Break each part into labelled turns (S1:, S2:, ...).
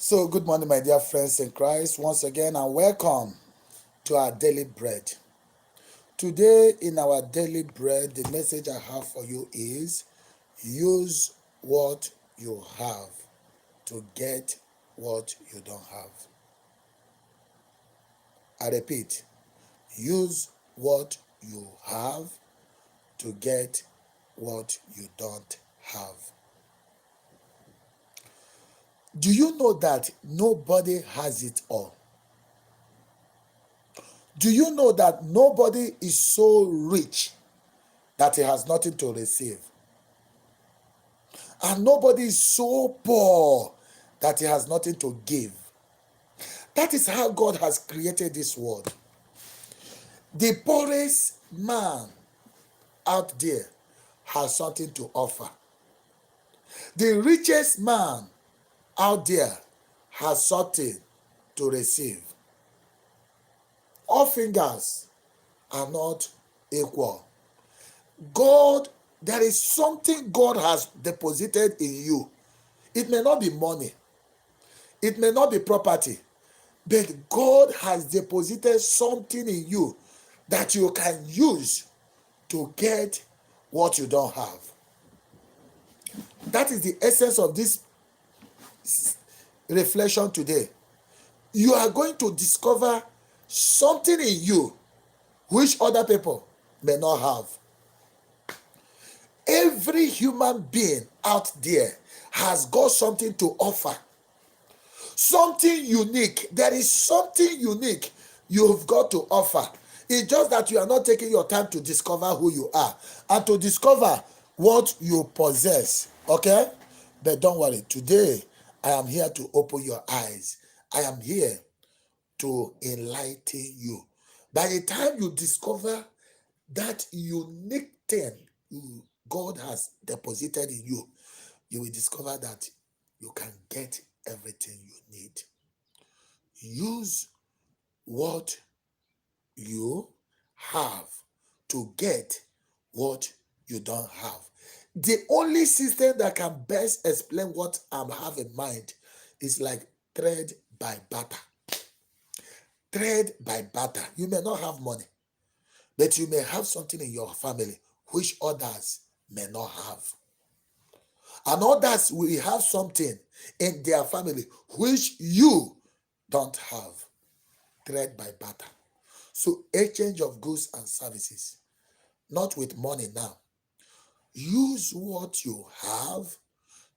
S1: So, good morning, my dear friends in Christ, once again, and welcome to our daily bread. Today, in our daily bread, the message I have for you is use what you have to get what you don't have. I repeat, use what you have to get what you don't have. Do you know that nobody has it all? Do you know that nobody is so rich that he has nothing to receive? And nobody is so poor that he has nothing to give. That is how God has created this world. The poorest man out there has something to offer. The richest man out there has something to receive. All fingers are not equal. God, there is something God has deposited in you. It may not be money, it may not be property, but God has deposited something in you that you can use to get what you don't have. That is the essence of this reflection today. You are going to discover something in you which other people may not have. Every human being out there has got something to offer. Something unique. There is something unique you've got to offer. It's just that you are not taking your time to discover who you are and to discover what you possess. Okay? But don't worry. Today, I am here to open your eyes. I am here to enlighten you. By the time you discover that unique thing God has deposited in you, you will discover that you can get everything you need. Use what you have to get what you don't have. The only system that can best explain what I have in mind is like trade by barter. Trade by barter. You may not have money, but you may have something in your family which others may not have. And others will have something in their family which you don't have. Trade by barter. So exchange of goods and services, not with money now. Use what you have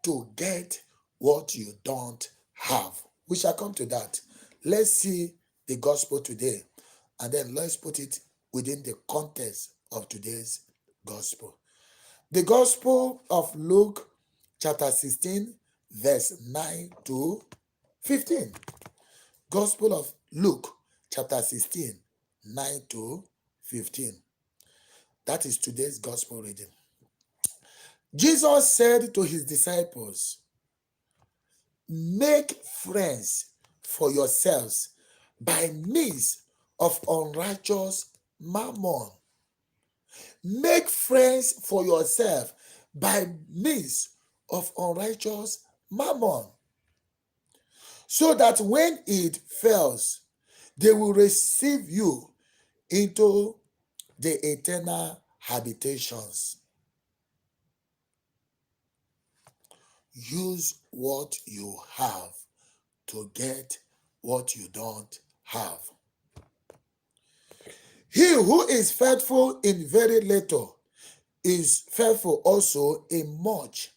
S1: to get what you don't have. We shall come to that. Let's see the gospel today, and then let's put it within the context of today's gospel. The gospel of Luke chapter 16, verse 9 to 15. Gospel of Luke chapter 16, 9 to 15. That is today's gospel reading. Jesus said to his disciples, make friends for yourselves by means of unrighteous mammon. Make friends for yourself by means of unrighteous mammon, so that when it fails, they will receive you into the eternal habitations. Use what you have to get what you don't have. He who is faithful in very little is faithful also in much.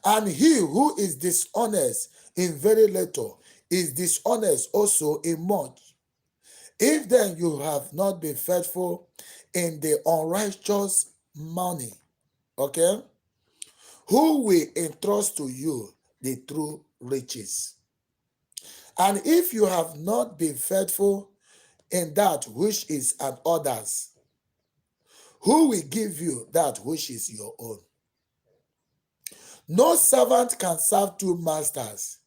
S1: And he who is dishonest in very little is dishonest also in much. If then you have not been faithful in the unrighteous money, okay, who will entrust to you the true riches? And if you have not been faithful in that which is an other's, who will give you that which is your own? No servant can serve two masters,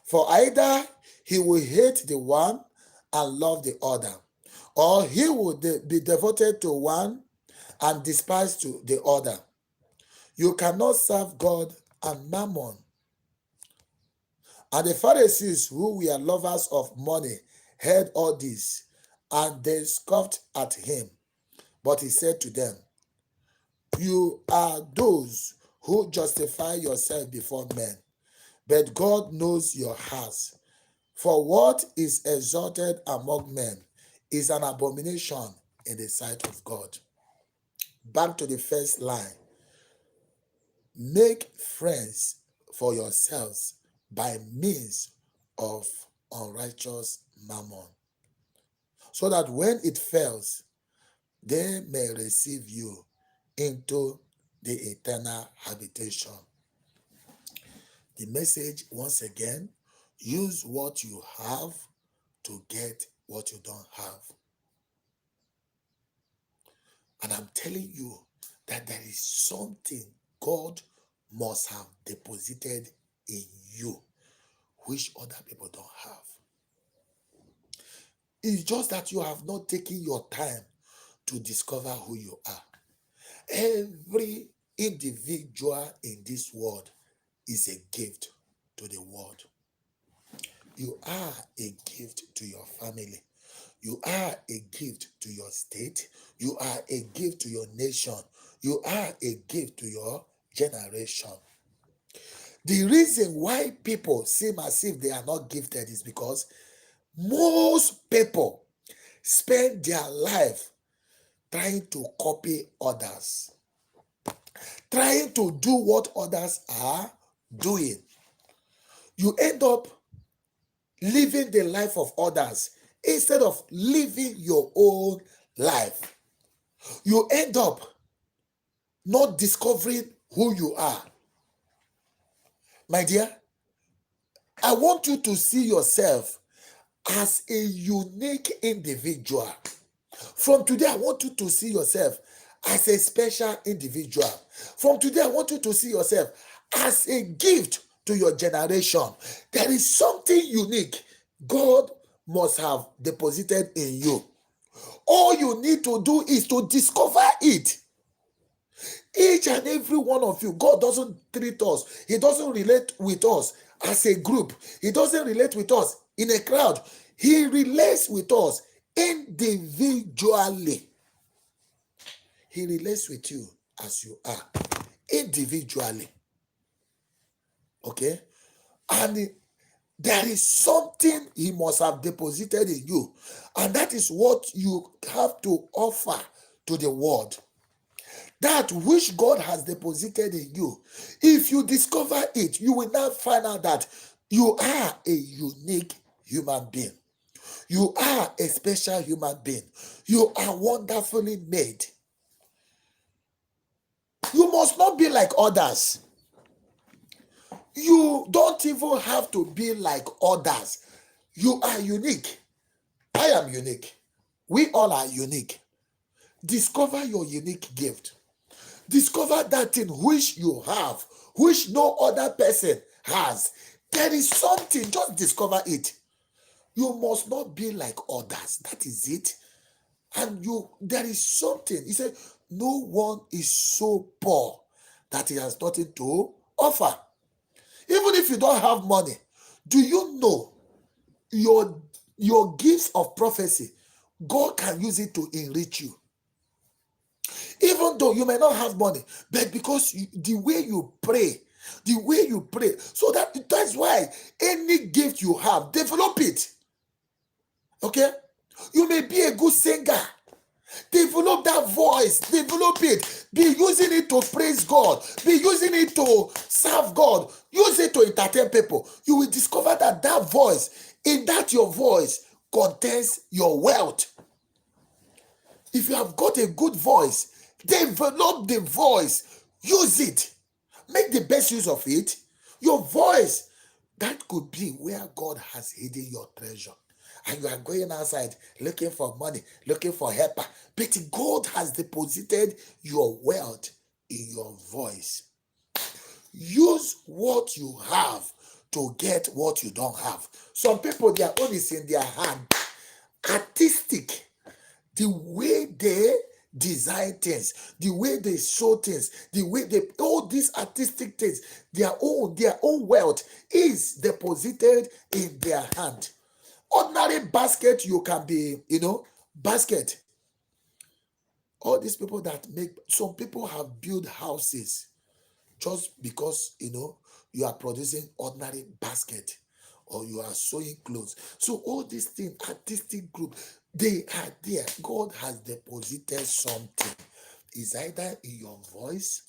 S1: for either he will hate the one and love the other, or he will be devoted to one and despise to the other. You cannot serve God and mammon. And the Pharisees, who were lovers of money, heard all this, and they scoffed at him. But he said to them, you are those who justify yourself before men, but God knows your hearts. For what is exalted among men is an abomination in the sight of God. Back to the first line. Make friends for yourselves by means of unrighteous mammon, so that when it fails, they may receive you into the eternal habitation. The message, once again, use what you have to get what you don't have. And I'm telling you that there is something God must have deposited in you which other people don't have. It's just that you have not taken your time to discover who you are. Every individual in this world is a gift to the world. You are a gift to your family. You are a gift to your state. You are a gift to your nation. You are a gift to your generation. The reason why people seem as if they are not gifted is because most people spend their life trying to copy others, trying to do what others are doing. You end up living the life of others instead of living your own life. You end up not discovering who you are. My dear, I want you to see yourself as a unique individual. From today, I want you to see yourself as a special individual. From today, I want you to see yourself as a gift to your generation. There is something unique God must have deposited in you. All you need to do is to discover it. Each and every one of you, God doesn't treat us. He doesn't relate with us as a group. He doesn't relate with us in a crowd. He relates with us individually. He relates with you as you are, individually. Okay? And there is something he must have deposited in you. And that is what you have to offer to the world. That which God has deposited in you. If you discover it, you will now find out that you are a unique human being. You are a special human being. You are wonderfully made. You must not be like others. You don't even have to be like others. You are unique. I am unique. We all are unique. Discover your unique gift. Discover that thing which you have, which no other person has. There is something, just discover it. You must not be like others. That is it. And there is something. He said, no one is so poor that he has nothing to offer. Even if you don't have money, do you know your gifts of prophecy, God can use it to enrich you? Even though you may not have money, but because the way you pray, so that's why any gift you have, develop it. Okay? You may be a good singer. Develop that voice. Develop it. Be using it to praise God. Be using it to serve God. Use it to entertain people. You will discover that voice, in that your voice contains your wealth. If you have got a good voice, develop the voice. Use it. Make the best use of it. Your voice, that could be where God has hidden your treasure. And you are going outside looking for money, looking for helper. But God has deposited your wealth in your voice. Use what you have to get what you don't have. Some people, their own is in their hand. Artistic. The way they design things, the way they show things, the way they, all these artistic things, their own wealth is deposited in their hand. Ordinary basket, you can be, basket. All these people that make, some people have built houses just because you are producing ordinary basket, or you are sewing clothes. So all these things, artistic group, they are there. God has deposited something. It's either in your voice,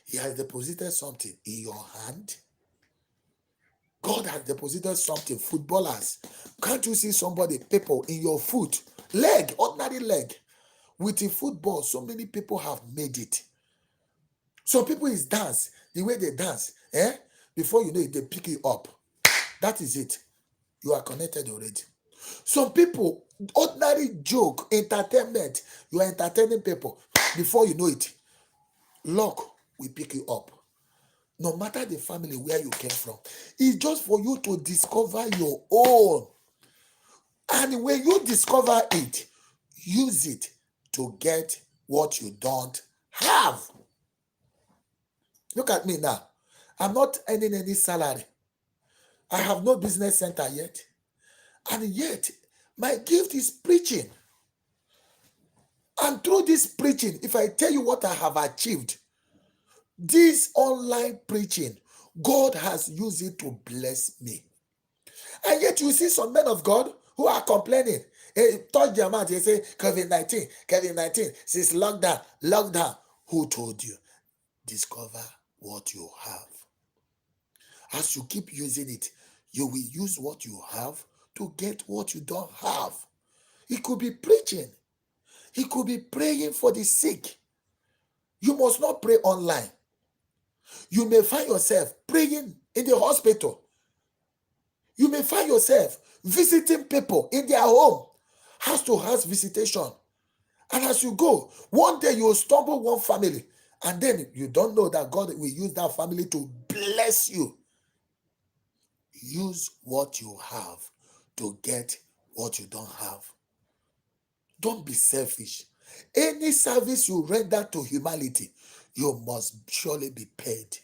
S1: he has deposited something in your hand. God has deposited something. Footballers, can't you see somebody, people in your foot, leg, ordinary leg? With the football, so many people have made it. Some people is dance, the way they dance, before you know it, they pick you up. That is it. You are connected already. Some people, ordinary joke, entertainment, you are entertaining people. Before you know it, luck will pick you up. No matter the family where you came from, it's just for you to discover your own. And when you discover it, use it to get what you don't have. Look at me now. I'm not earning any salary. I have no business center yet. And yet, my gift is preaching. And through this preaching, if I tell you what I have achieved, this online preaching, God has used it to bless me. And yet you see some men of God who are complaining. They touch their mouth, they say, COVID-19, COVID-19, since lockdown. Who told you? Discover what you have. As you keep using it, you will use what you have to get what you don't have. It could be preaching. It could be praying for the sick. You must not pray online. You may find yourself praying in the hospital. You may find yourself visiting people in their home, house to house visitation. And as you go, one day you will stumble one family, and then you don't know that God will use that family to bless you. Use what you have to get what you don't have. Don't be selfish. Any service you render to humanity, you must surely be paid.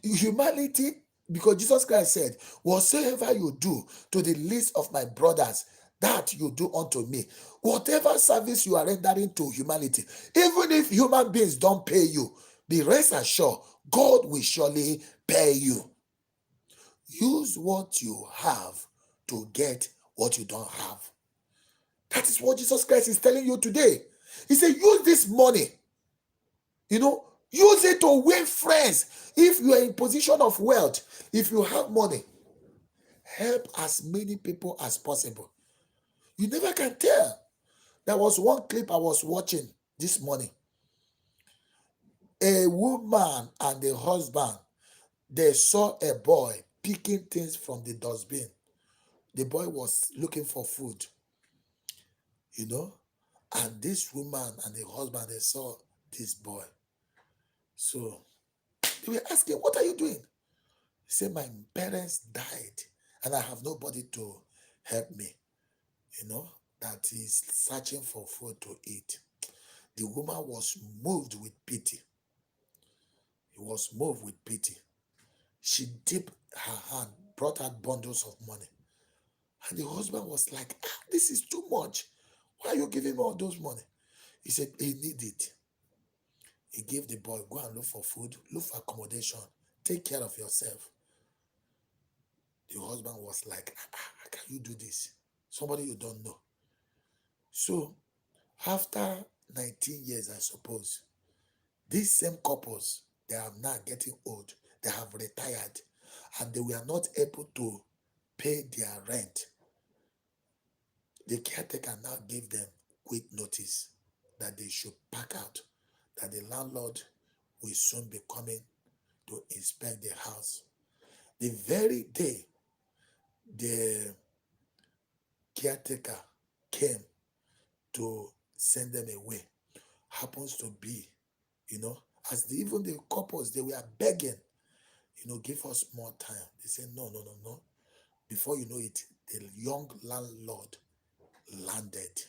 S1: Humanity, because Jesus Christ said, whatsoever you do to the least of my brothers, that you do unto me. Whatever service you are rendering to humanity, even if human beings don't pay you, be rest assured, God will surely pay you. Use what you have to get what you don't have. That is what Jesus Christ is telling you today. He said, use this money. Use it to win friends. If you are in position of wealth, if you have money, help as many people as possible. You never can tell. There was one clip I was watching this morning. A woman and a husband, they saw a boy picking things from the dustbin. The boy was looking for food, and this woman and the husband, they saw this boy. So they were asking, what are you doing? He said, my parents died and I have nobody to help me, that is searching for food to eat. The woman was moved with pity. He was moved with pity. She dipped her hand, brought out bundles of money. And the husband was like, this is too much. Why are you giving me all those money? He said, he needed it. He gave the boy, go and look for food, look for accommodation, take care of yourself. The husband was like, how can you do this? Somebody you don't know. So, after 19 years, I suppose, these same couples, they are now getting old. They have retired, and they were not able to pay their rent. The caretaker now gave them quick notice that they should pack out, that the landlord will soon be coming to inspect the house. The very day the caretaker came to send them away, happens to be, as even the couples, they were begging, give us more time. They said, no. Before you know it, the young landlord landed.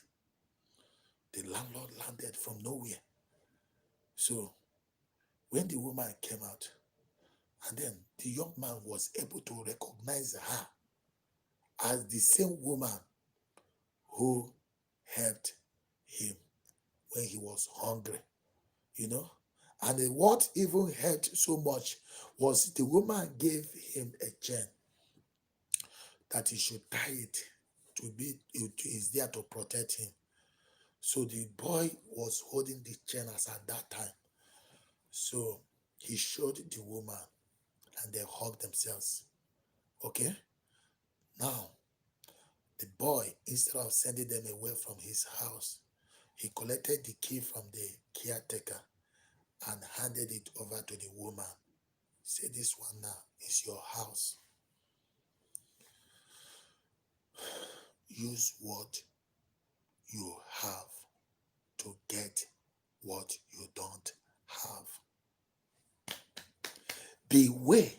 S1: The landlord landed from nowhere. So when the woman came out, and then the young man was able to recognize her as the same woman who helped him when he was hungry, you know. And what even helped so much was the woman gave him a chain that he should tie it it is there to protect him. So the boy was holding the chain as at that time. So he showed the woman and they hugged themselves. Okay? Now, the boy, instead of sending them away from his house, he collected the key from the caretaker and handed it over to the woman. Say, this one now is your house. Use what you have to get what you don't have. Beware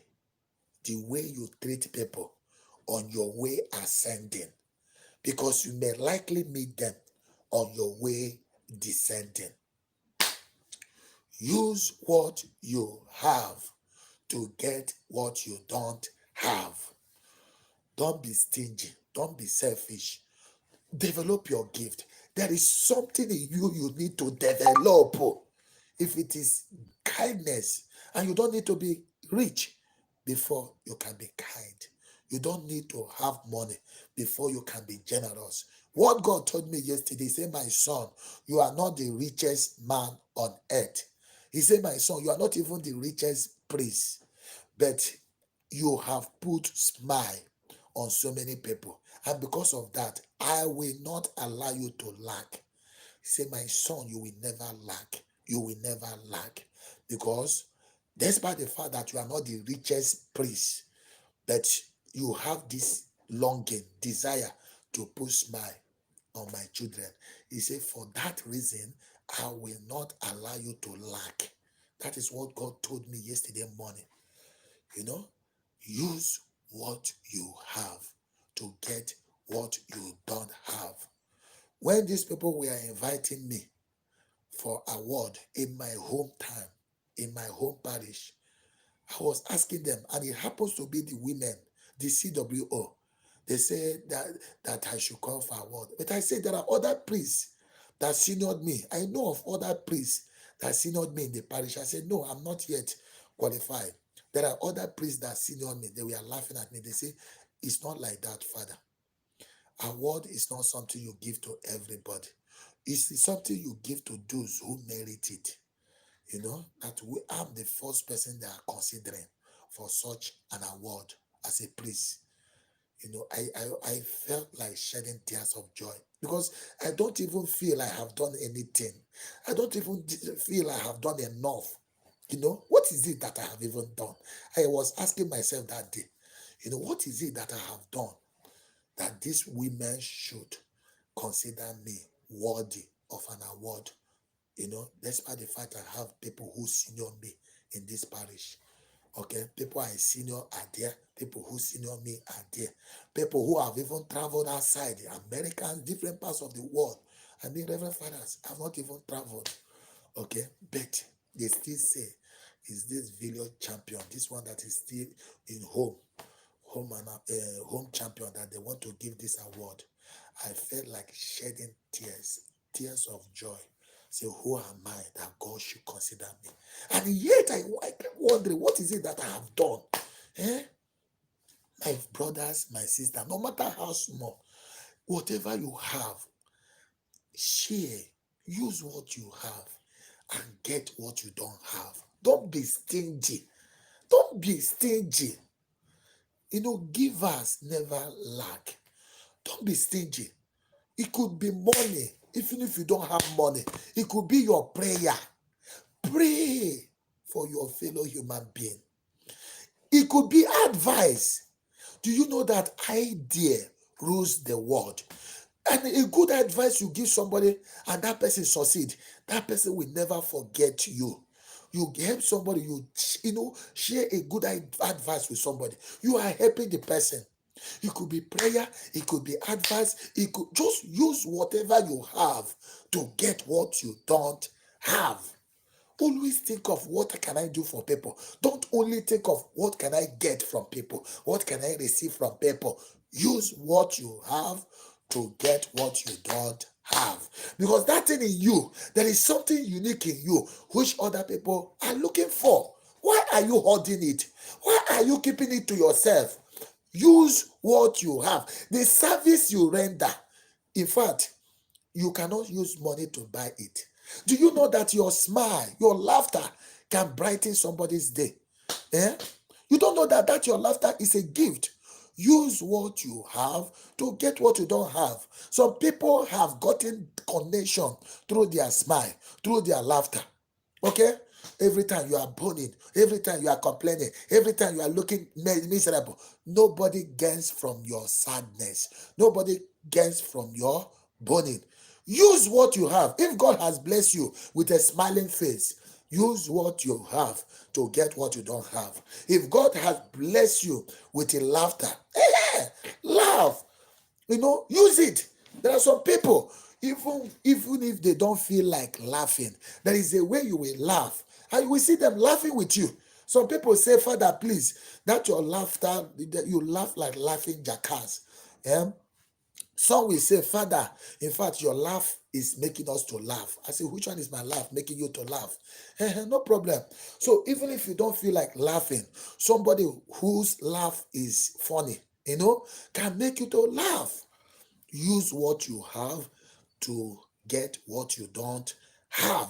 S1: the way you treat people on your way ascending, because you may likely meet them on your way descending. Use what you have to get what you don't have. Don't be stingy. Don't be selfish. Develop your gift. There is something in you need to develop. If it is kindness, and you don't need to be rich before you can be kind. You don't need to have money before you can be generous. What God told me yesterday, he said, my son, you are not the richest man on earth. He said, my son, you are not even the richest priest, but you have put smile on so many people. And because of that, I will not allow you to lack. He said, my son, you will never lack. You will never lack. Because despite the fact that you are not the richest priest, but you have this longing, desire to put smile on my children. He said, for that reason, I will not allow you to lack. That is what God told me yesterday morning. Use what you have to get what you don't have. When these people were inviting me for award in my hometown, in my home parish, I was asking them, and it happens to be the women, the CWO. They said that I should come for award. But I said there are other priests that seniored me. I know of other priests that seniored me in the parish. I said, no, I'm not yet qualified. There are other priests that seniored me. They were laughing at me. They say, it's not like that, Father. Award is not something you give to everybody. It's something you give to those who merit it. That I'm the first person they are considering for such an award as a priest. I felt like shedding tears of joy, because I don't even feel I have done anything. I don't even feel I have done enough. What is it that I have even done? I was asking myself that day, what is it that I have done that these women should consider me worthy of an award? Despite the fact I have people who senior me in this parish. Okay, people I senior are there. People who senior me are there. People who have even traveled outside, Americans, different parts of the world. I mean, Reverend Fathers have not even traveled. Okay, but they still say, is this village champion, this one that is still in home champion, that they want to give this award. I felt like shedding tears of joy. Say, who am I that God should consider me? And yet I kept wondering, what is it that I have done? My brothers, my sister, no matter how small, whatever you have, share, use what you have and get what you don't have. Don't be stingy. Don't be stingy. Givers never lack. Don't be stingy. It could be money. Even if you don't have money, it could be your prayer. Pray for your fellow human being. It could be advice. Do you know that idea rules the world? And a good advice you give somebody and that person succeed, that person will never forget you. You help somebody, share a good advice with somebody. You are helping the person. It could be prayer, it could be advice, it could just use whatever you have to get what you don't have. Always think of what can I do for people. Don't only think of what can I get from people, what can I receive from people. Use what you have to get what you don't have. Because that thing in you, there is something unique in you which other people are looking for. Why are you holding it? Why are you keeping it to yourself? Use what you have. The service you render, in fact, you cannot use money to buy it. Do you know that your smile, your laughter can brighten somebody's day? You don't know that your laughter is a gift. Use what you have to get what you don't have. Some people have gotten connection through their smile, through their laughter. Okay? Every time you are boning, every time you are complaining, every time you are looking miserable, nobody gains from your sadness. Nobody gains from your boning. Use what you have. If God has blessed you with a smiling face, use what you have to get what you don't have. If God has blessed you with a laughter, laugh. Use it. There are some people, even if they don't feel like laughing, there is a way you will laugh. And you will see them laughing with you. Some people say, Father, please, that your laughter, you laugh like laughing jackass. Some will say, Father, in fact, your laugh is making us to laugh. I say, which one is my laugh making you to laugh? No problem. So even if you don't feel like laughing, somebody whose laugh is funny, can make you to laugh. Use what you have to get what you don't have.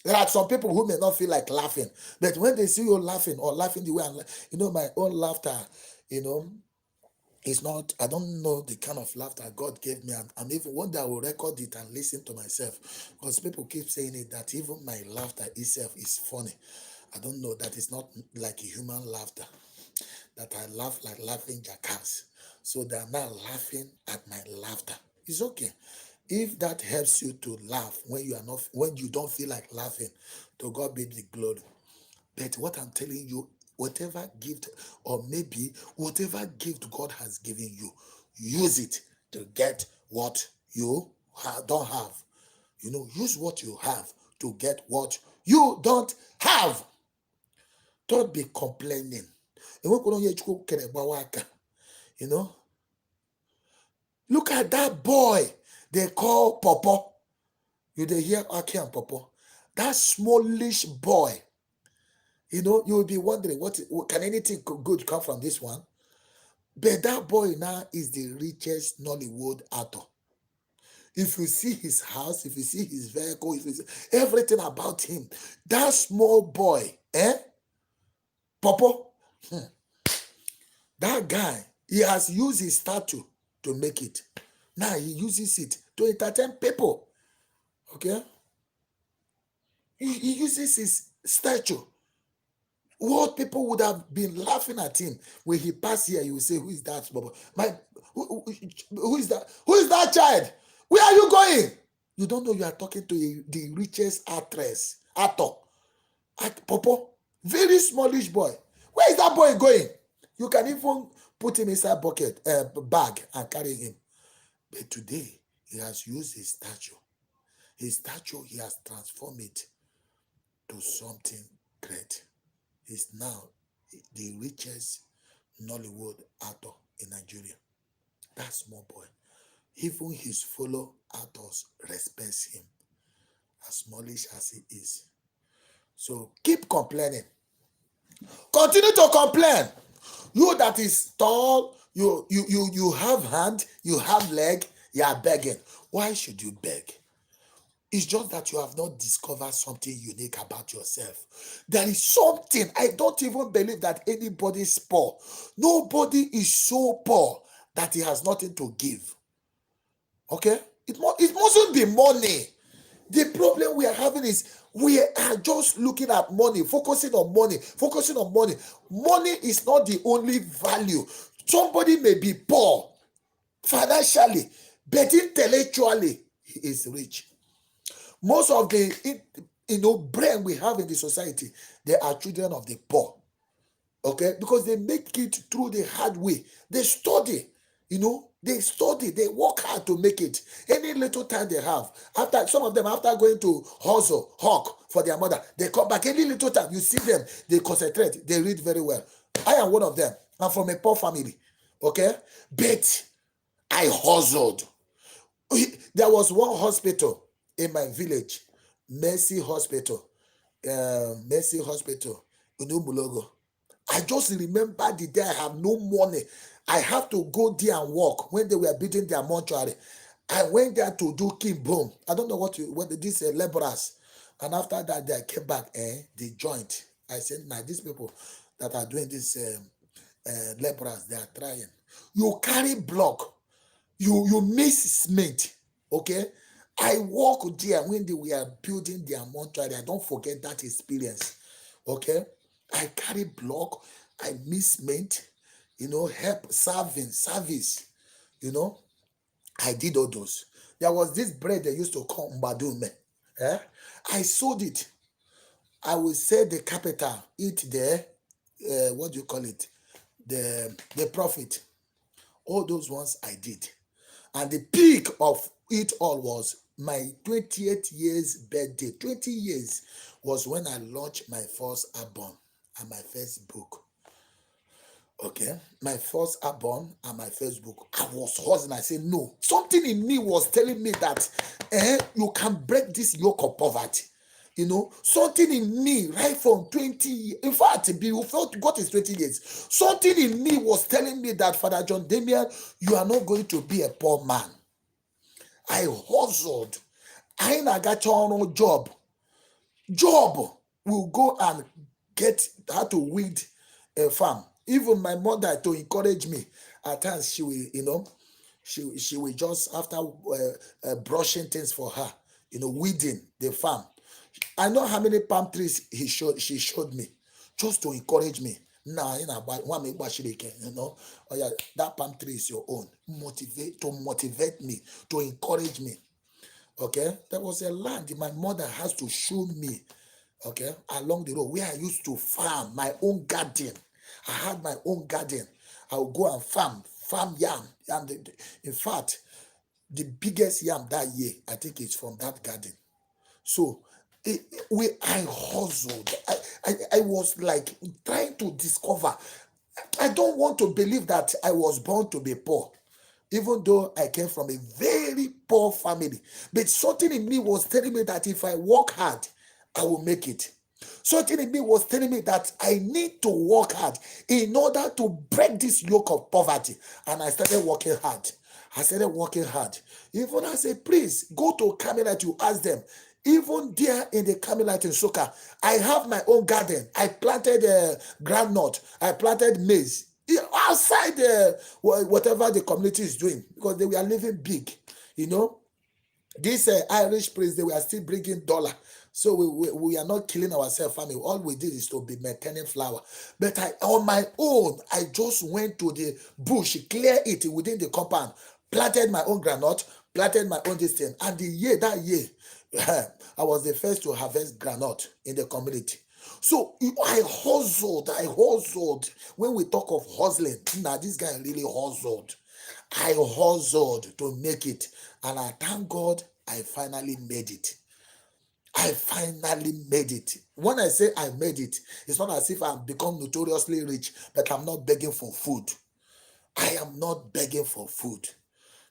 S1: There are some people who may not feel like laughing, but when they see you laughing or laughing the way my own laughter, it's not, I don't know the kind of laughter God gave me. And even one day I will record it and listen to myself. Because people keep saying it that even my laughter itself is funny. I don't know, that it's not like a human laughter. That I laugh like laughing jackass. So they are now laughing at my laughter. It's okay. If that helps you to laugh when you don't feel like laughing, to God be the glory. But what I'm telling you, whatever gift, or maybe whatever gift God has given you, use it to get what you don't have. Use what you have to get what you don't have. Don't be complaining. Look at that boy they call Popo. You dey hear Aki and Popo? That smallish boy. You will be wondering, what can anything good come from this one? But that boy now is the richest Nollywood actor. If you see his house, if you see his vehicle, if you see everything about him, that small boy, Popo, that guy, he has used his stature to make it. Now he uses it to entertain people. Okay? He uses his stature. What people would have been laughing at him when he passed here, you will say, who is that? Who is that? Who is that child? Where are you going? You don't know you are talking to the richest actor. Popo, very smallish boy. Where is that boy going? You can even put him inside bag and carry him. But today, he has used his stature. His stature, he has transformed it to something great. He's now the richest Nollywood actor in Nigeria. That small boy. Even his fellow actors respect him, as smallish as he is. So keep complaining. Continue to complain. You that is tall, you have hand, you have leg, you are begging. Why should you beg? It's just that you have not discovered something unique about yourself. There is something. I don't even believe that anybody is poor. Nobody is so poor that he has nothing to give. Okay? It mustn't be money. The problem we are having is we are just looking at money, focusing on money. Money is not the only value. Somebody may be poor financially, but intellectually, he is rich. Most of the brain we have in the society, they are children of the poor. Okay, because they make it through the hard way. They study, they study, they work hard to make it. Any little time they have, after some of them, after going to hustle, hawk for their mother, they come back. Any little time you see them, they concentrate, they read very well. I am one of them. I'm from a poor family. Okay, but I hustled. There was one hospital in my village, Mercy Hospital, Mercy Hospital, in Umulogo. I just remember the day I have no money. I have to go there and work when they were building their mortuary. I went there to do King Boom. I don't know what these laborers. And after that, they came back, they joined. I said, now these people that are doing this laborers, they are trying. You carry block, you miss cement, okay? I walk there when they were building their mortuary. I don't forget that experience, okay? I carry block, I miss cement, help service, I did all those. There was this bread they used to call Mbadume. I sold it. I will sell the capital, eat the, what do you call it? The profit. All those ones I did. And the peak of it all was my 20th year's birthday. 20 years was when I launched my first album and my first book. Okay, my first album and my first book. I was hustling. I said, no. Something in me was telling me that you can break this yoke of poverty. Something in me right from 20, in fact, you felt God is 20 years. Something in me was telling me that, Father John Damian, you are not going to be a poor man. I hustled. I got on job. Job will go and get how to weed a farm. Even my mother, to encourage me, at times she will, she will just, after brushing things for her, weeding the farm. I know how many palm trees she showed me, just to encourage me. Now, oh yeah, that palm tree is your own. Motivate me, to encourage me. Okay, there was a land my mother has to show me. Okay, along the road where I used to farm my own garden. I had my own garden. I would go and farm yam. And in fact, the biggest yam that year, I think it's from that garden. So I hustled. I was like trying to discover. I don't want to believe that I was born to be poor, even though I came from a very poor family. But something in me was telling me that if I work hard, I will make it. Something in me was telling me that I need to work hard in order to break this yoke of poverty. And I started working hard. Even as a priest, go to Carmelite, you ask them. Even there in the Carmelite in Soka, I have my own garden. I planted groundnut. I planted maize. Outside whatever the community is doing, because they were living big. This Irish priests, they were still bringing dollar. So we are not killing ourselves, family. All we did is to be maintaining flour. But on my own, I just went to the bush, clear it within the compound, planted my own granite, planted my own this thing. And that year, I was the first to harvest granite in the community. So I hustled. When we talk of hustling, now this guy really hustled. I hustled to make it. And I thank God I finally made it. When I say I made it, it's not as if I've become notoriously rich, but I'm not begging for food. I am not begging for food.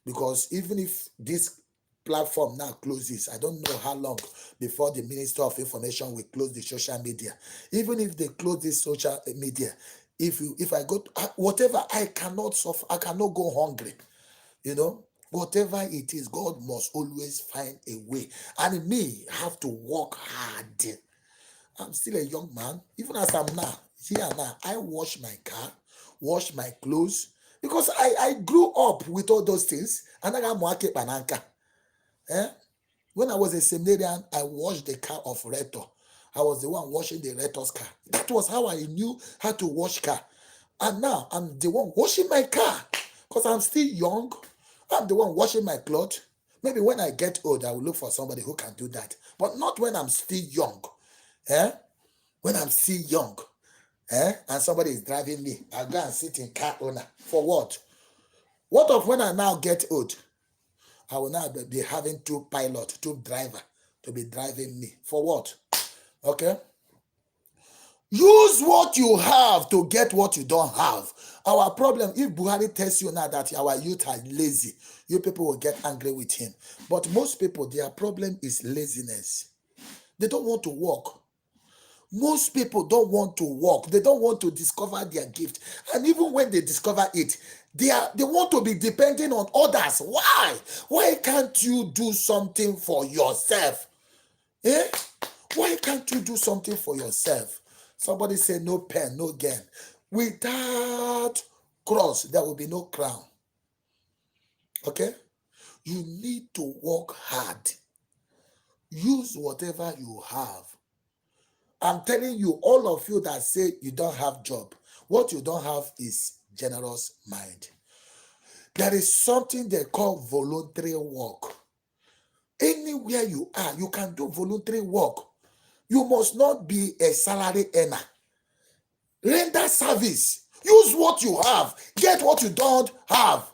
S1: Because even if this platform now closes, I don't know how long before the Minister of Information will close the social media. Even if they close this social media, if I go to, whatever, I cannot suffer, I cannot go hungry. Whatever it is, God must always find a way. And me have to work hard. I'm still a young man. Even as I'm now, I wash my car, wash my clothes. Because I grew up with all those things. And I got Mwake Pananka. When I was a seminarian, I washed the car of Rector. I was the one washing the Rector's car. That was how I knew how to wash car. And now I'm the one washing my car. Because I'm still young. I'm the one washing my clothes. Maybe when I get old, I will look for somebody who can do that. But not when I'm still young. When I'm still young. And somebody is driving me. I'll go and sit in car owner. For what? What of when I now get old? I will now be having two pilots, two drivers to be driving me. For what? Okay? Use what you have to get what you don't have. Our problem, if Buhari tells you now that our youth are lazy, you people will get angry with him. But most people, their problem is laziness. They don't want to work. Most people don't want to work. They don't want to discover their gift. And even when they discover it, they want to be depending on others. Why? Why can't you do something for yourself? Eh? Why can't you do something for yourself? Somebody say no pen, no gain. Without cross, there will be no crown. Okay? You need to work hard. Use whatever you have. I'm telling you, all of you that say you don't have job, what you don't have is generous mind. There is something they call voluntary work. Anywhere you are, you can do voluntary work. You must not be a salary earner. Render service. Use what you have. Get what you don't have.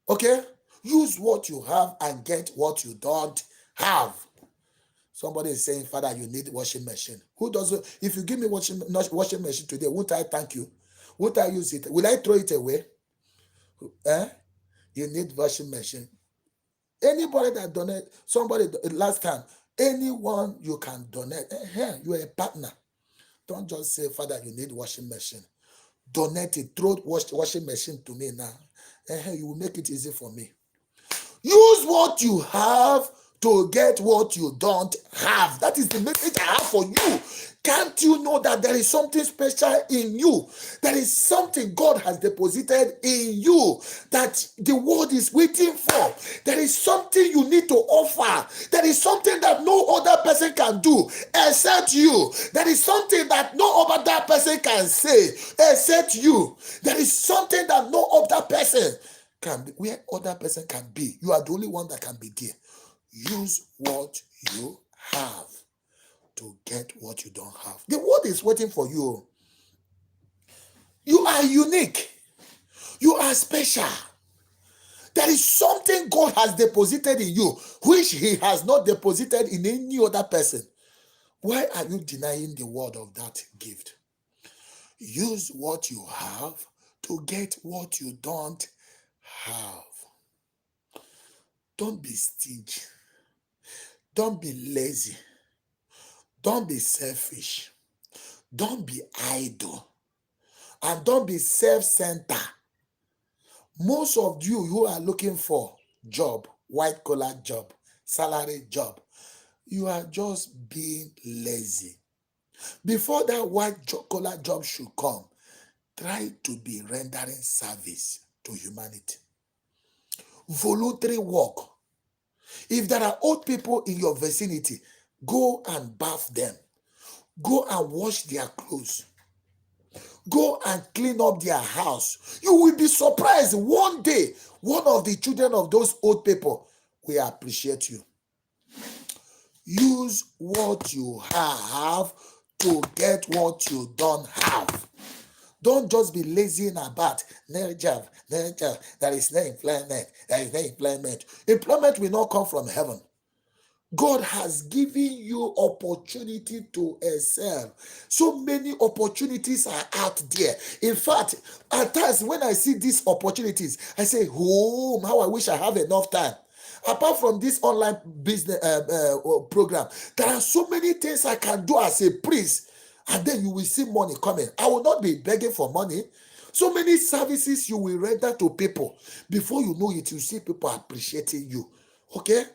S1: Okay? Use what you have and get what you don't have. Somebody is saying, Father, you need washing machine. Who doesn't? If you give me washing machine today, won't I thank you? Won't I use it? Will I throw it away? You need washing machine. Anybody that donate, somebody last time, anyone you can donate. You're a partner. Don't just say, Father, you need washing machine. Donate it. Throw washing machine to me now. You will make it easy for me. Use what you have to get what you don't have. That is the message I have for you. Can't you know that there is something special in you? There is something God has deposited in you that the world is waiting for. There is something you need to offer. There is something that no other person can do except you. There is something that no other person can say except you. There is something that no other person can be, where other person can be. You are the only one that can be there. Use what you have to get what you don't have. The world is waiting for you. You are unique. You are special. There is something God has deposited in you, which He has not deposited in any other person. Why are you denying the word of that gift? Use what you have to get what you don't have. Don't be stingy. Don't be lazy. Don't be selfish. Don't be idle. And don't be self-centered. Most of you who are looking for job, white collar job, salary job, you are just being lazy. Before that white collar job should come, try to be rendering service to humanity. Voluntary work. If there are old people in your vicinity, go and bath them. Go and wash their clothes. Go and clean up their house. You will be surprised one day, one of the children of those old people will appreciate you. Use what you have to get what you don't have. Don't just be lazy about no job. There is no employment. There is no employment. Employment will not come from heaven. God has given you opportunity to excel. So many opportunities are out there. In fact, at times when I see these opportunities, I say, how I wish I have enough time. Apart from this online business program, there are so many things I can do as a priest. And then you will see money coming. I will not be begging for money. So many services you will render to people. Before you know it, you see people appreciating you. Okay?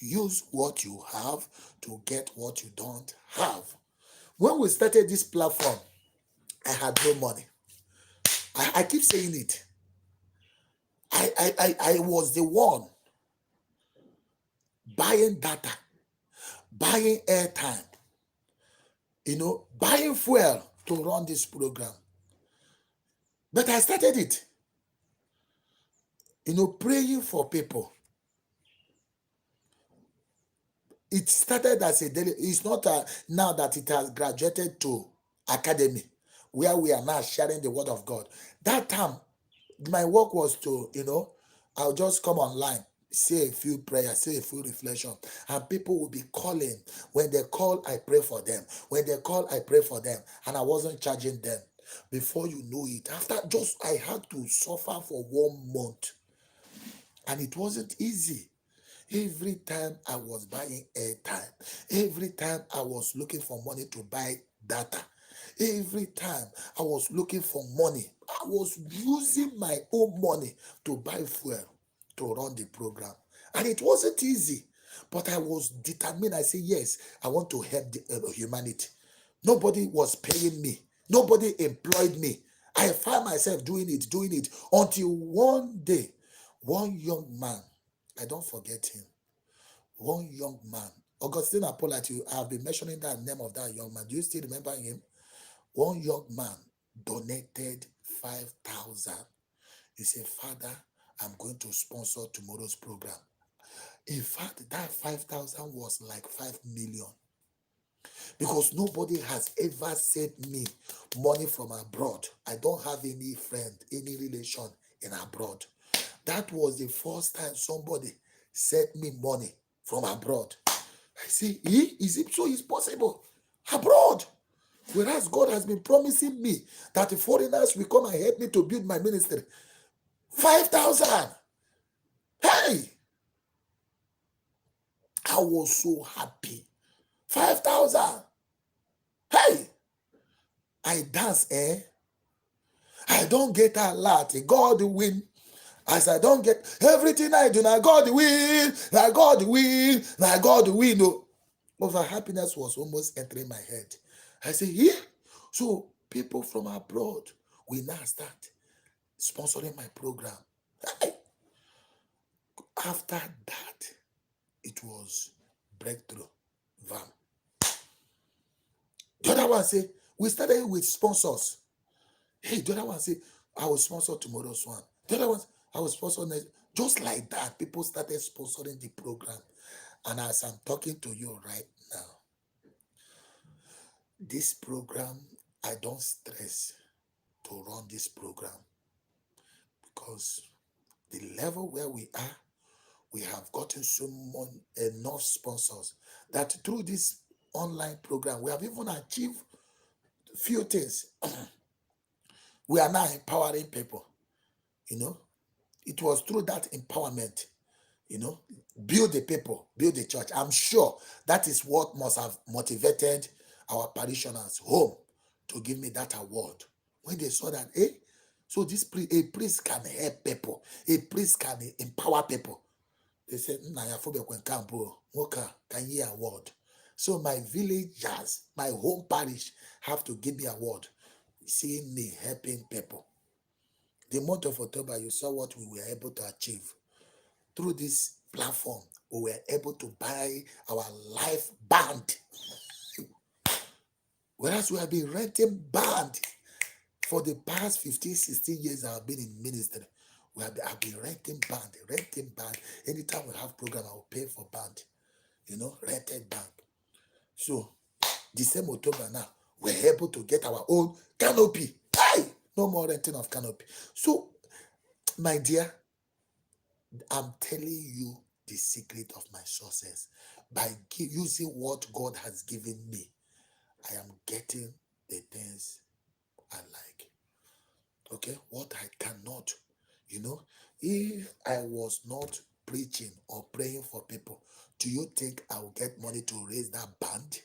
S1: Use what you have to get what you don't have. When we started this platform, I had no money. I keep saying it. I was the one buying data, buying airtime, buying fuel to run this program. But I started it, praying for people. It started as a daily, it's not now that it has graduated to Academy, where we are now sharing the word of God. That time, my work was to, I'll just come online, say a few prayers, say a few reflection, and people will be calling. When they call, I pray for them. When they call, I pray for them. And I wasn't charging them. Before you know it, I had to suffer for 1 month. And it wasn't easy. Every time I was buying airtime, every time I was looking for money to buy data, every time I was looking for money, I was using my own money to buy fuel to run the program. And it wasn't easy, but I was determined. I said, yes, I want to help humanity. Nobody was paying me. Nobody employed me. I found myself doing it, until one day, one young man, I don't forget him, one young man, Augustine Apollat, I've been mentioning that name of that young man. Do you still remember him? One young man donated 5,000. He said, Father, I'm going to sponsor tomorrow's program. In fact, that 5,000 was like 5 million. Because nobody has ever sent me money from abroad. I don't have any friend, any relation in abroad. That was the first time somebody sent me money from abroad. I say, is it so? It's possible abroad. Whereas God has been promising me that the foreigners will come and help me to build my ministry. 5,000. Hey! I was so happy. 5,000. Hey! I dance, I don't get a lot. God win. As I don't get everything I do, now God win, now God win, now God win. No. Over happiness was almost entering my head. I say, yeah. So people from abroad will now start sponsoring my program. After that, it was breakthrough. Vam. The other one say, we started with sponsors. Hey, the other one say, I will sponsor tomorrow's one. The other one, I will sponsor next. Just like that, people started sponsoring the program. And as I'm talking to you right now, this program, I don't stress to run this program, because the level where we are, we have gotten enough sponsors that through this online program, we have even achieved few things. We are now empowering people. It was through that empowerment, build the people, build the church. I'm sure that is what must have motivated our parishioners home to give me that award. When they saw that, so a priest can help people, a priest can empower people. They said, can you award? So my villagers, my home parish have to give me award, seeing me helping people. The month of October, you saw what we were able to achieve. Through this platform, we were able to buy our live band. Whereas we have been renting band for the past 15, 16 years I have been in ministry. I've been renting band. Anytime we have program, I will pay for band. Rented band. So, the same October now, we're able to get our own canopy. Hey! No more renting of canopy. So, my dear, I'm telling you the secret of my success. By using what God has given me, I am getting the things I like. Okay? What I cannot, if I was not preaching or praying for people, do you think I will get money to raise that band?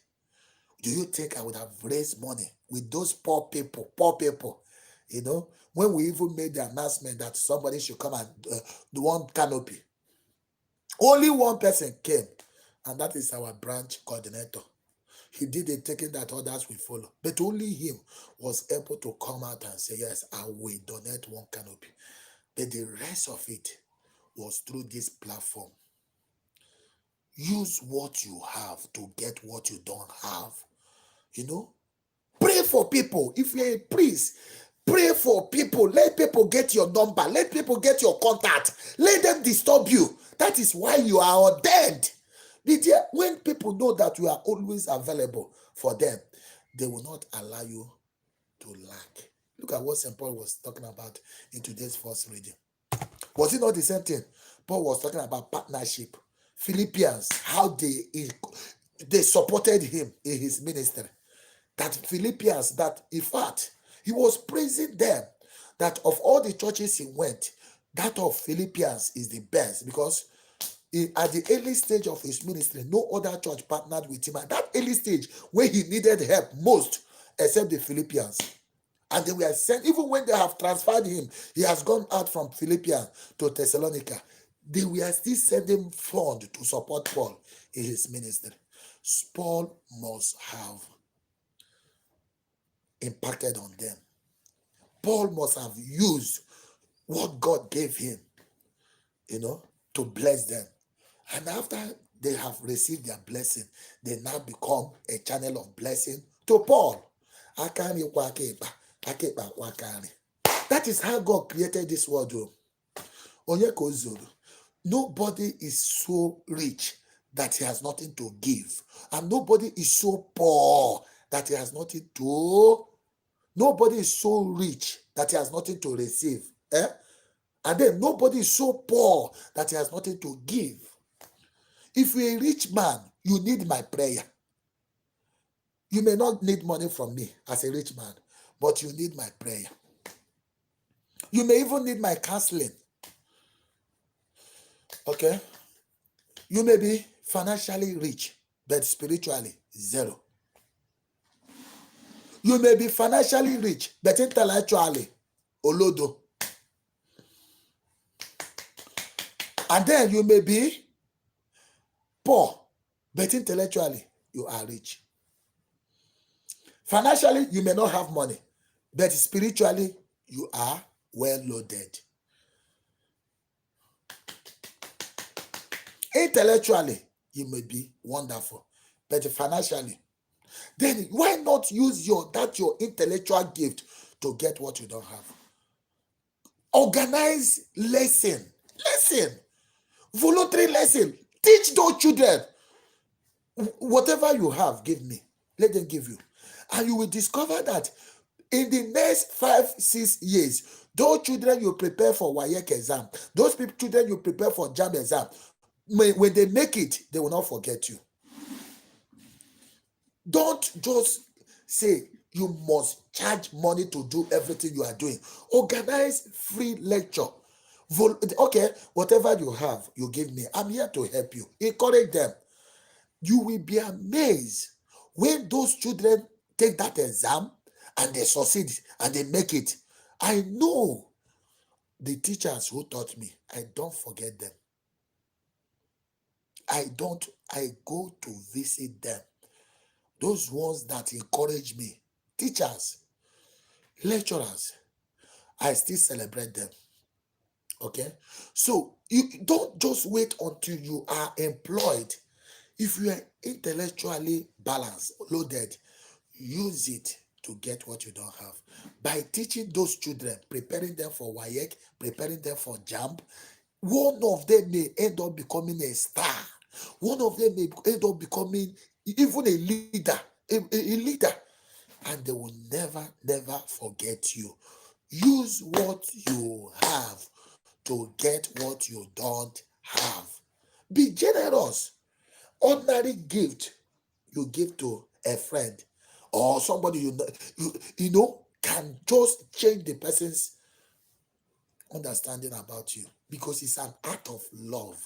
S1: Do you think I would have raised money with those poor people? When we even made the announcement that somebody should come and do one canopy, only one person came, and that is our branch coordinator. He did it thinking that others will follow, but only him was able to come out and say, yes, I will donate one canopy. But the rest of it was through this platform. Use what you have to get what you don't have. Pray for people. If you're a priest, pray for people. Let people get your number. Let people get your contact. Let them disturb you. That is why you are ordained. When people know that you are always available for them, they will not allow you to lack. Look at what St. Paul was talking about in today's first reading. Was it not the same thing? Paul was talking about partnership. Philippians, how they supported him in his ministry. That Philippians, that in fact, he was praising them, that of all the churches he went, that of Philippians is the best, because at the early stage of his ministry, no other church partnered with him. At that early stage, where he needed help most, except the Philippians. And they were sent, even when they have transferred him, he has gone out from Philippians to Thessalonica. They were still sending funds to support Paul in his ministry. Paul must have impacted on them. Paul must have used what God gave him, to bless them. And after they have received their blessing, they now become a channel of blessing to Paul. That is how God created this world. Nobody is so rich that he has nothing to give. And nobody is so poor that he has nothing to. Nobody is so rich that he has nothing to receive. And then nobody is so poor that he has nothing to give. If you're a rich man, you need my prayer. You may not need money from me as a rich man, but you need my prayer. You may even need my counseling. Okay? You may be financially rich, but spiritually zero. You may be financially rich, but intellectually olodo. And then you may be poor, but intellectually you are rich. Financially, you may not have money, but spiritually you are well loaded. Intellectually, you may be wonderful, but financially, then why not use your intellectual gift to get what you don't have? Organize lesson, voluntary lesson. Teach those children. Whatever you have, give me. Let them give you. And you will discover that in the next 5-6 years, those children you prepare for WAEC exam, those children you prepare for JAMB exam, when they make it, they will not forget you. Don't just say you must charge money to do everything you are doing. Organize free lecture. Okay, whatever you have, you give me. I'm here to help you. Encourage them. You will be amazed when those children take that exam and they succeed and they make it. I know the teachers who taught me. I don't forget them. I go to visit them. Those ones that encourage me, teachers, lecturers, I still celebrate them. Okay? So you don't just wait until you are employed. If you are intellectually balanced, loaded, use it to get what you don't have. By teaching those children, preparing them for WAEC, preparing them for JAMB, one of them may end up becoming a star. One of them may end up becoming even a leader, a leader. And they will never forget you. Use what you have to get what you don't have. Be generous. Ordinary gift you give to a friend or somebody you know can just change the person's understanding about you, because it's an act of love,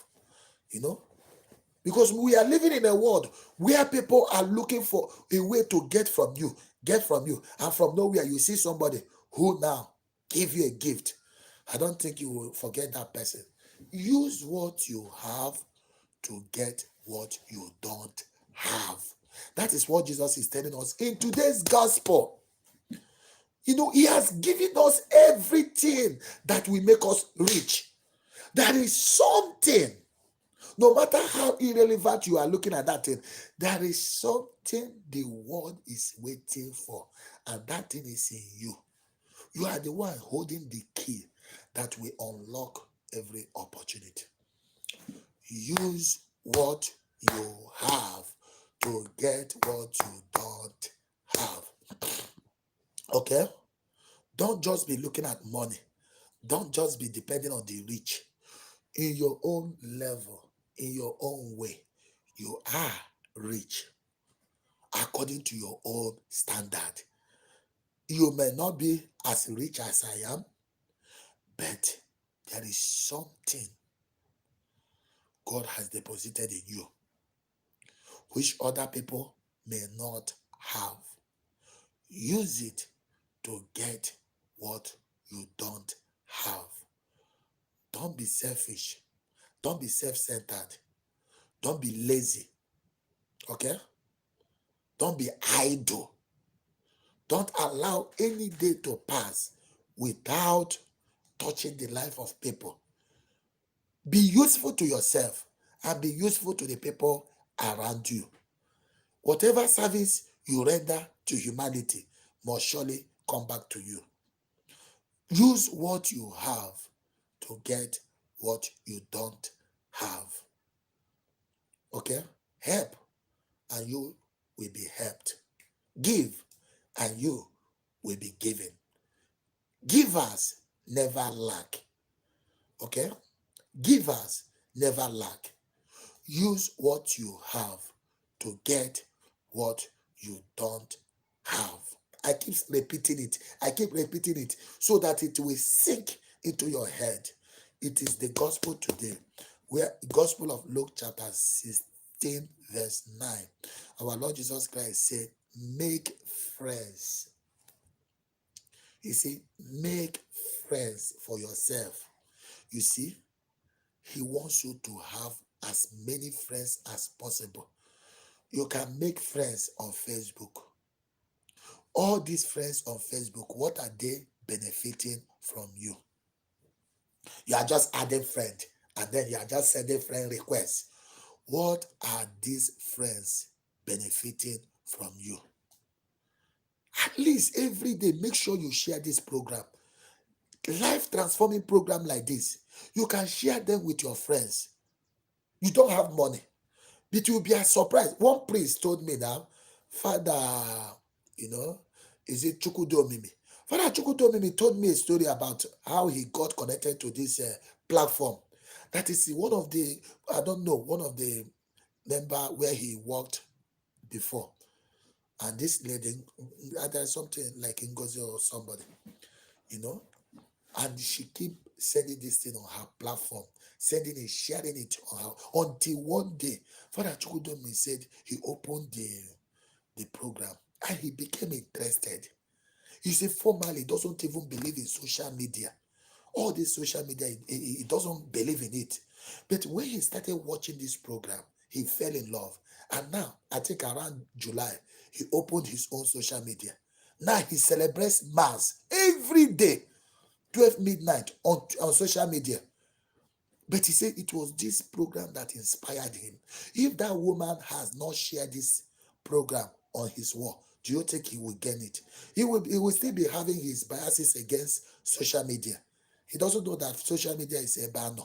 S1: because we are living in a world where people are looking for a way to get from you, and from nowhere you see somebody who now give you a gift. I don't think you will forget that person. Use what you have to get what you don't have. That is what Jesus is telling us in today's gospel. He has given us everything that will make us rich. There is something, no matter how irrelevant you are looking at that thing, there is something the world is waiting for, and that thing is in you. You are the one holding the key that will unlock every opportunity. Use what you have to get what you don't have. Okay? Don't just be looking at money. Don't just be depending on the rich. In your own level, in your own way, you are rich according to your own standard. You may not be as rich as I am, but there is something God has deposited in you which other people may not have. Use it to get what you don't have. Don't be selfish. Don't be self-centered. Don't be lazy. Okay? Don't be idle. Don't allow any day to pass without touching the life of people. Be useful to yourself and be useful to the people around you. Whatever service you render to humanity must surely come back to you. Use what you have to get what you don't have. Okay? Help and you will be helped. Give and you will be given. Givers never lack. Okay? Givers never lack. Use what you have to get what you don't have. I keep repeating it. I keep repeating it so that it will sink into your head. It is the gospel today, where the gospel of Luke chapter 16 verse 9. Our Lord Jesus Christ said, make friends. He said, make friends for yourself. You see, he wants you to have as many friends as possible. You can make friends on Facebook. All these friends on Facebook, what are they benefiting from you? You are just adding friend and then you are just sending friend requests. What are these friends benefiting from you? At least every day, make sure you share this program. Life transforming program like this, you can share them with your friends. You don't have money, but you'll be surprised. One priest told me now, Father, is it Chukwudomimi? Father Chukwudomimi told me a story about how he got connected to this platform. That is one of the member where he worked before. And this lady, there's something like Ngozi or somebody, and she keep sending this thing on her platform, sending it, sharing it on her, until one day, Father Chukwudomimi said he opened the program and he became interested. You see, formerly, he doesn't even believe in social media. All this social media, he doesn't believe in it. But when he started watching this program, he fell in love. And now, I think around July, he opened his own social media. Now he celebrates Mass every day, 12 midnight on social media. But he said it was this program that inspired him. If that woman has not shared this program on his wall, do you think he will get it? He will still be having his biases against social media. He doesn't know that social media is a banner.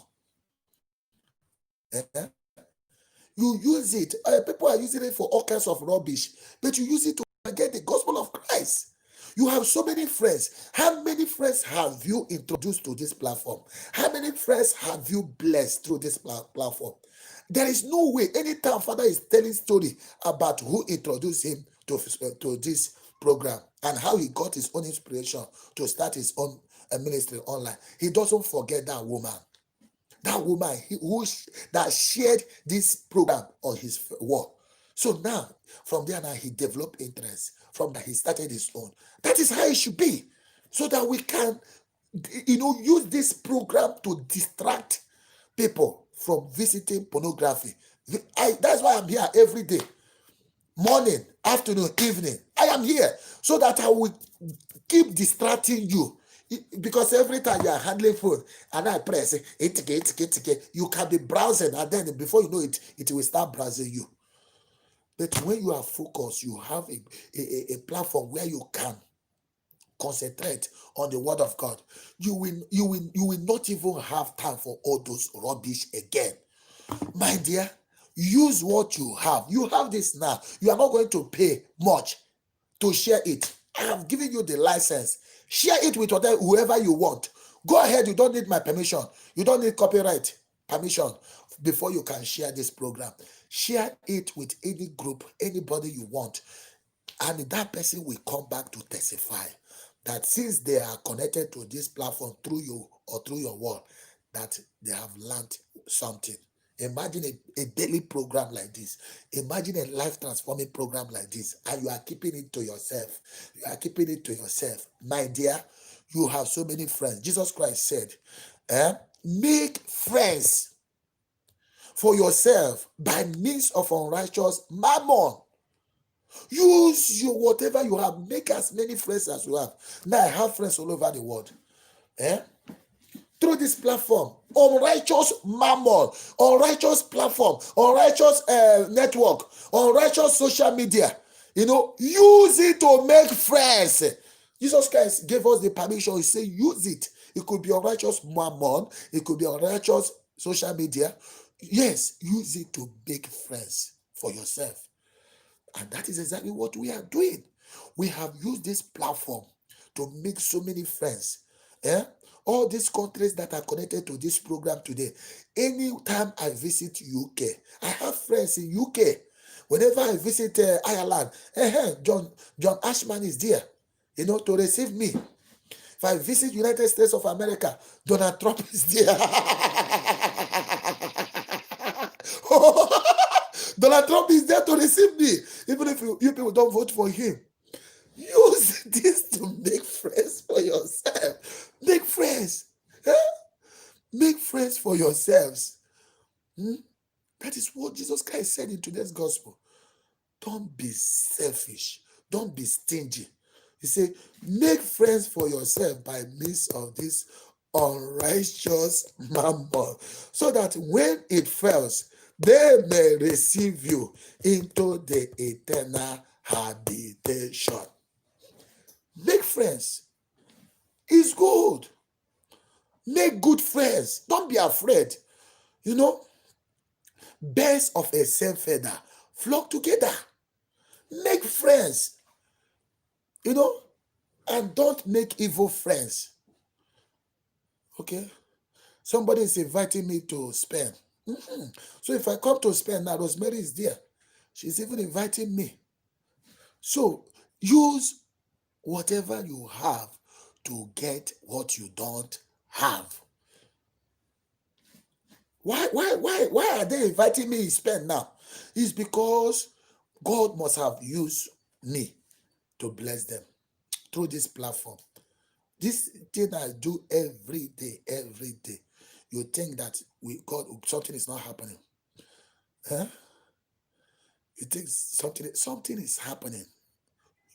S1: You use it. People are using it for all kinds of rubbish, but you use it to get the gospel of Christ. You have so many friends. How many friends have you introduced to this platform? How many friends have you blessed through this platform? There is no way. Anytime Father is telling story about who introduced him to this program and how he got his own inspiration to start his own ministry online, he doesn't forget that woman. That woman that shared this program on his wall. So now, from there now, he developed interest. From that, he started his own. That is how it should be. So that we can, use this program to distract people from visiting pornography. That's why I'm here every day. Morning, afternoon, evening. I am here so that I will keep distracting you. Because every time you are handling phone and I press it, you can be browsing and then before you know it, it will start browsing you. But when you are focused, you have a platform where you can concentrate on the word of God. You will not even have time for all those rubbish again. My dear, use what you have. You have this now. You are not going to pay much to share it. I have given you the license. Share it with whoever you want. Go ahead. You don't need my permission. You don't need copyright permission before you can share this program. Share it with any group, anybody you want. And that person will come back to testify that since they are connected to this platform through you or through your word, that they have learned something. Imagine a daily program like this. Imagine a life transforming program like this, and you are keeping it to yourself. You are keeping it to yourself. My dear, you have so many friends. Jesus Christ said, make friends for yourself by means of unrighteous mammon. Use whatever you have. Make as many friends as you have. Now I have friends all over the world. Through this platform, unrighteous mammon, unrighteous platform, unrighteous network, unrighteous social media. Use it to make friends. Jesus Christ gave us the permission. He said, use it. It could be unrighteous mammon. It could be unrighteous social media. Yes, use it to make friends for yourself. And that is exactly what we are doing. We have used this platform to make so many friends. All these countries that are connected to this program today. Anytime I visit UK, I have friends in UK. Whenever I visit Ireland, John Ashman is there, to receive me. If I visit United States of America, Donald Trump is there. Donald Trump is there to receive me. Even if you people don't vote for him. Use this to make friends for yourself. Make friends. Make friends for yourselves. That is what Jesus Christ said in today's gospel. Don't be selfish. Don't be stingy. He said, make friends for yourself by means of this unrighteous mammon, so that when it fails, they may receive you into the eternal habitation. Make friends. It's good. Make good friends. Don't be afraid. Birds of a same feather flock together. Make friends. And don't make evil friends. Okay? Somebody is inviting me to Spain. So if I come to Spain now, Rosemary is there. She's even inviting me. So use whatever you have to get what you don't have. Why are they inviting me in Spain now? It's because God must have used me to bless them through this platform. This thing I do every day. You think that with God something is not happening. You think something is happening.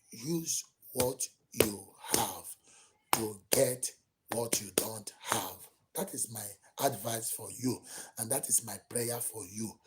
S1: Use what you have to get what you don't have. That is my advice for you, and that is my prayer for you.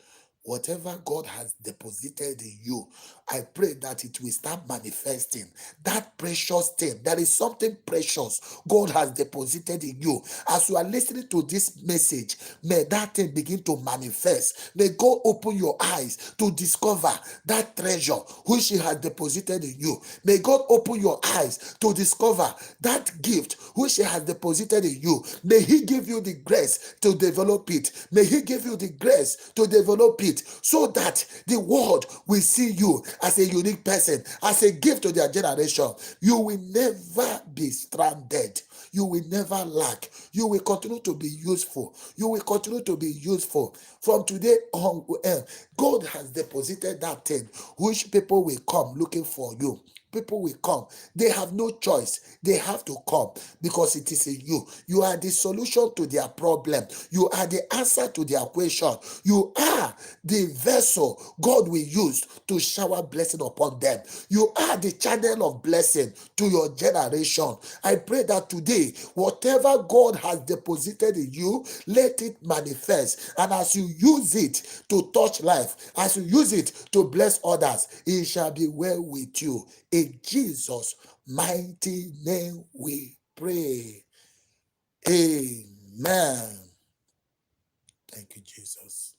S1: Whatever God has deposited in you, I pray that it will start manifesting. That precious thing, there is something precious God has deposited in you. As you are listening to this message, may that thing begin to manifest. May God open your eyes to discover that treasure which He has deposited in you. May God open your eyes to discover that gift which He has deposited in you. May He give you the grace to develop it. May He give you the grace to develop it, so that the world will see you as a unique person, as a gift to their generation. You will never be stranded. You will never lack. You will continue to be useful. You will continue to be useful. From today on, God has deposited that thing which people will come looking for you. People will come. They have no choice. They have to come because it is in you. You are the solution to their problem. You are the answer to their question. You are the vessel God will use to shower blessing upon them. You are the channel of blessing to your generation. I pray that today, whatever God has deposited in you, let it manifest. And as you use it to touch life, as you use it to bless others, it shall be well with you. In Jesus' mighty name we pray. Amen. Thank you, Jesus.